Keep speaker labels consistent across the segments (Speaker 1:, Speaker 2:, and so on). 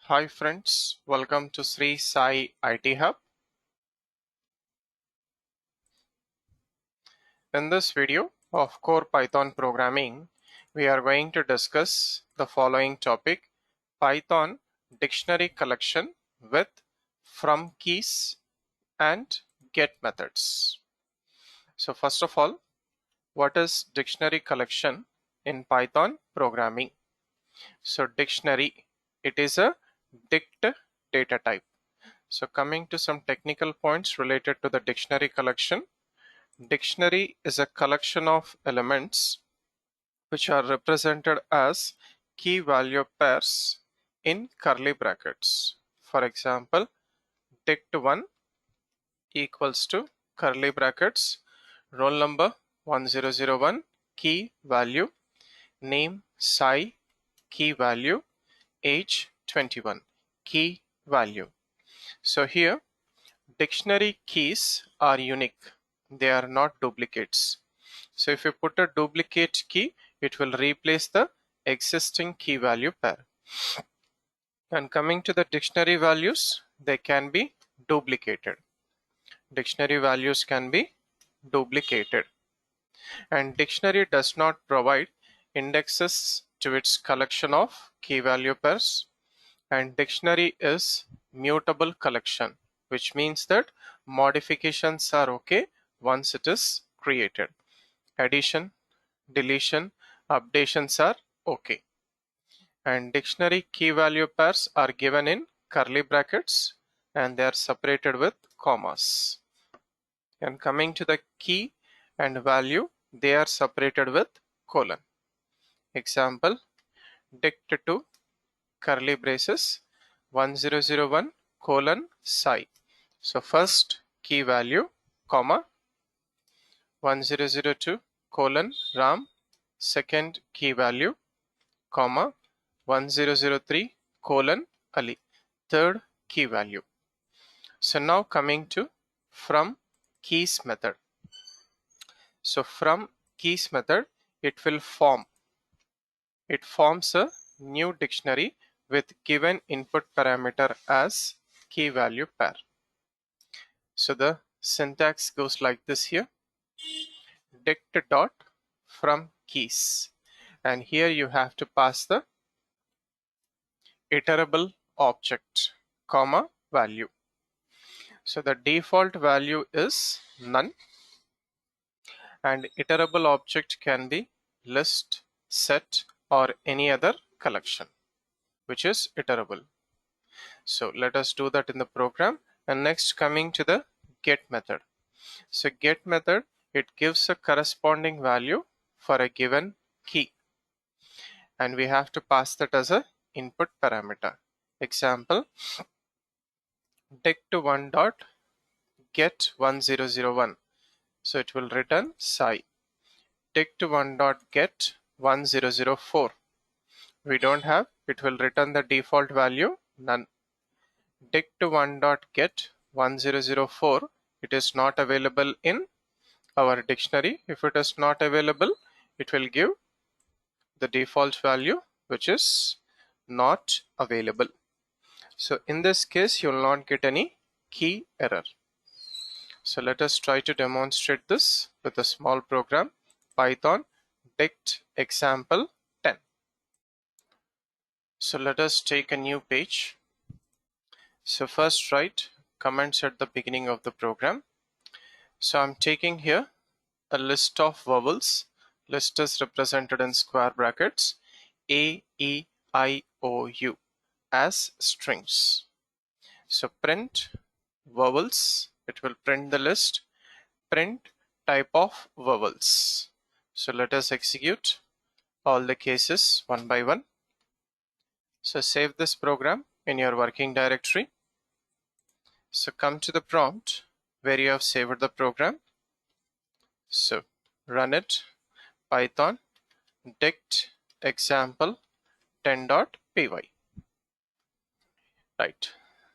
Speaker 1: Hi friends, welcome to Srisai IT Hub. In this video of core Python programming, we are going to discuss the following topic: Python dictionary collection with from keys and get methods. So first of all, what is dictionary collection in Python programming? So dictionary, it is a dict data type. So coming to some technical points related to the dictionary collection. Dictionary is a collection of elements which are represented as key value pairs in curly brackets. For example, dict1 equals to curly brackets roll number 1001 key value, name Sai key value, age 21 key value. So here dictionary keys are unique, they are not duplicates. So if you put a duplicate key, it will replace the existing key value pair. And coming to the dictionary values, they can be duplicated. Dictionary values can be duplicated. And dictionary does not provide indexes to its collection of key value pairs. And dictionary is mutable collection, which means that modifications are okay once it is created. Addition, deletion, updations are okay. And dictionary key value pairs are given in curly brackets and they are separated with commas. And coming to the key and value, they are separated with colon. Example, dict2 curly braces 1001 colon Sai. So first key value comma 1002 colon Ram, second key value comma 1003 colon Ali, third key value. So now coming to from keys method. So from keys method, it forms a new dictionary with given input parameter as key value pair. So the syntax goes like this here: dict dot from keys, and here you have to pass the iterable object comma value. So the default value is none, and iterable object can be list, set, or any other collection which is iterable. So let us do that in the program. And next, coming to the get method. So get method, it gives a corresponding value for a given key, and we have to pass that as a input parameter. Example, dict1 dot get 1001. So it will return Sai. Dict1 dot get 1004. We don't have, it will return the default value none. Dict1 dot get 1004. It is not available in our dictionary. If it is not available, it will give the default value which is not available. So in this case, you will not get any key error. So let us try to demonstrate this with a small program, Python dict example 10. So let us take a new page. So first write comments at the beginning of the program. So I'm taking here a list of vowels. List is represented in square brackets, A, E, I, O, U as strings. So print vowels, it will print the list, print type of vowels. So let us execute all the cases one by one. So save this program in your working directory. So come to the prompt where you have saved the program. So run it, Python dict example 10.py. Right.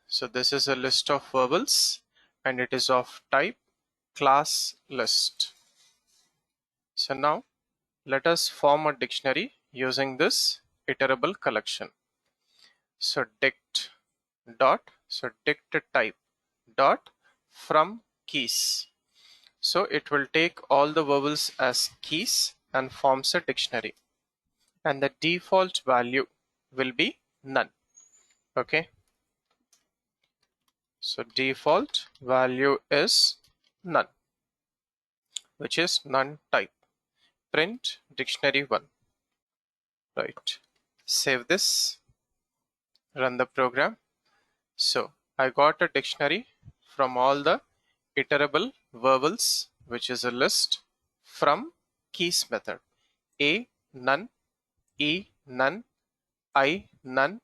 Speaker 1: So this is a list of vowels and it is of type class list. So now let us form a dictionary using this iterable collection. So dict dot, so dict type dot from keys. So it will take all the vowels as keys and forms a dictionary, and the default value will be none. Okay, so default value is none, which is none type. Print dictionary1. Right, save this, run the program. So I got a dictionary from all the iterable vowels, which is a list from keys method. A none, E none, I none,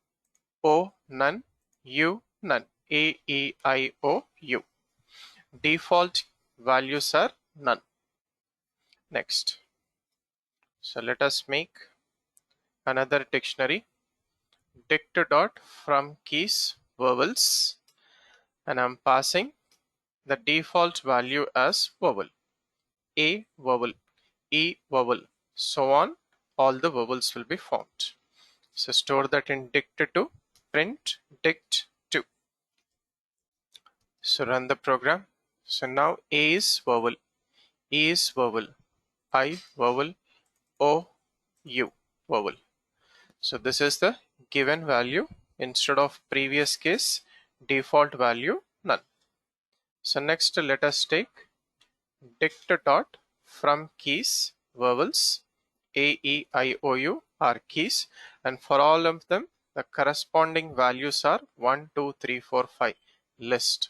Speaker 1: O none, U none. A, E, I, O, U. Default values are none. Next. So let us make another dictionary. Dict dot from keys vowels, and I'm passing the default value as vowel. A vowel, E vowel, so on. All the vowels will be formed. So store that in dict2, print dict2. So run the program. So now A is vowel, E is vowel, I vowel, O, U vowel. So this is the given value instead of previous case default value none. So next let us take dict dot from keys vowels. A, E, I, O, U are keys, and for all of them the corresponding values are 1, 2, 3, 4, 5 list.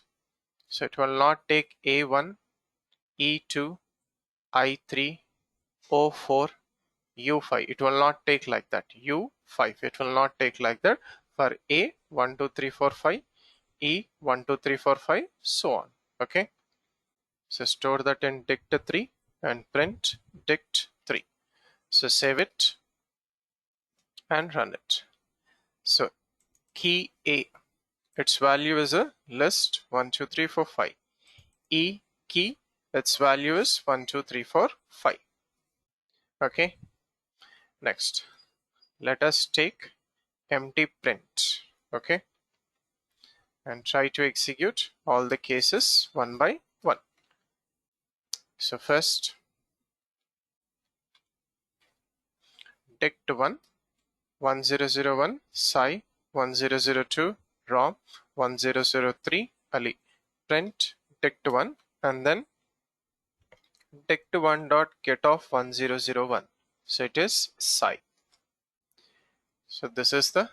Speaker 1: So it will not take A1, E2, I3, O4, U5. It will not take like that. U5. It will not take like that for A 1, 2, 3, 4, 5, E 1, 2, 3, 4, 5, so on. Okay. So store that in dict3 and print dict3. So save it and run it. So key A, its value is a list 1, 2, 3, 4, 5. E key, its value is 1, 2, 3, 4, 5. Okay. Next, let us take empty print. Okay, and try to execute all the cases one by one. So first, dict1 1001 sci 1002 rom 1003 ali. Print dict1 and then dict1 dot get off 1001. So it is sci. So this is the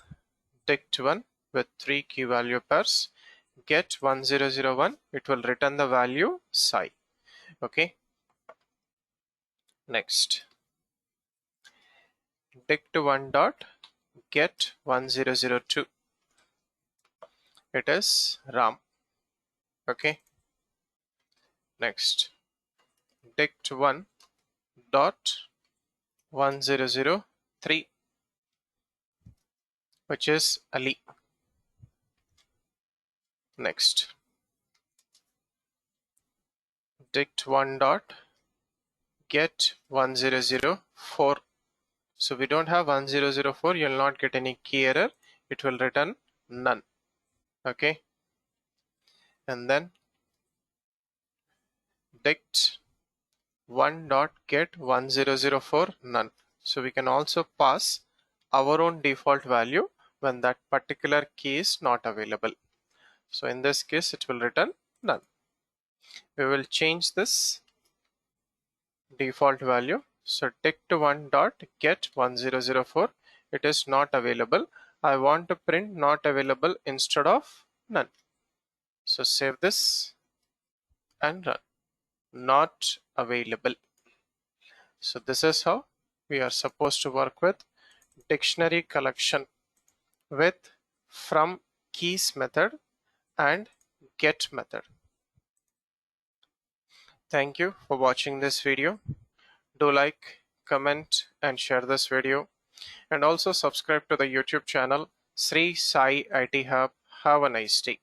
Speaker 1: dict1 with 3 key value pairs. Get 1001, it will return the value sci. Okay. Next, dict1 dot get 1002, it is ram. Okay. Next, dict1 dot 1003, which is ali. Next, dict1 dot get 1004. So we don't have 1004, you will not get any key error, it will return none. Okay. And then dict1 dot get 1004 none. So we can also pass our own default value when that particular key is not available. So in this case it will return none. We will change this default value. So dict1 dot get 1004, it is not available. I want to print not available instead of none. So save this and run. Not available. So this is how we are supposed to work with dictionary collection with from keys method and get method. Thank you for watching this video. Do like, comment and share this video, and also subscribe to the YouTube channel Sri Sai IT Hub. Have a nice day.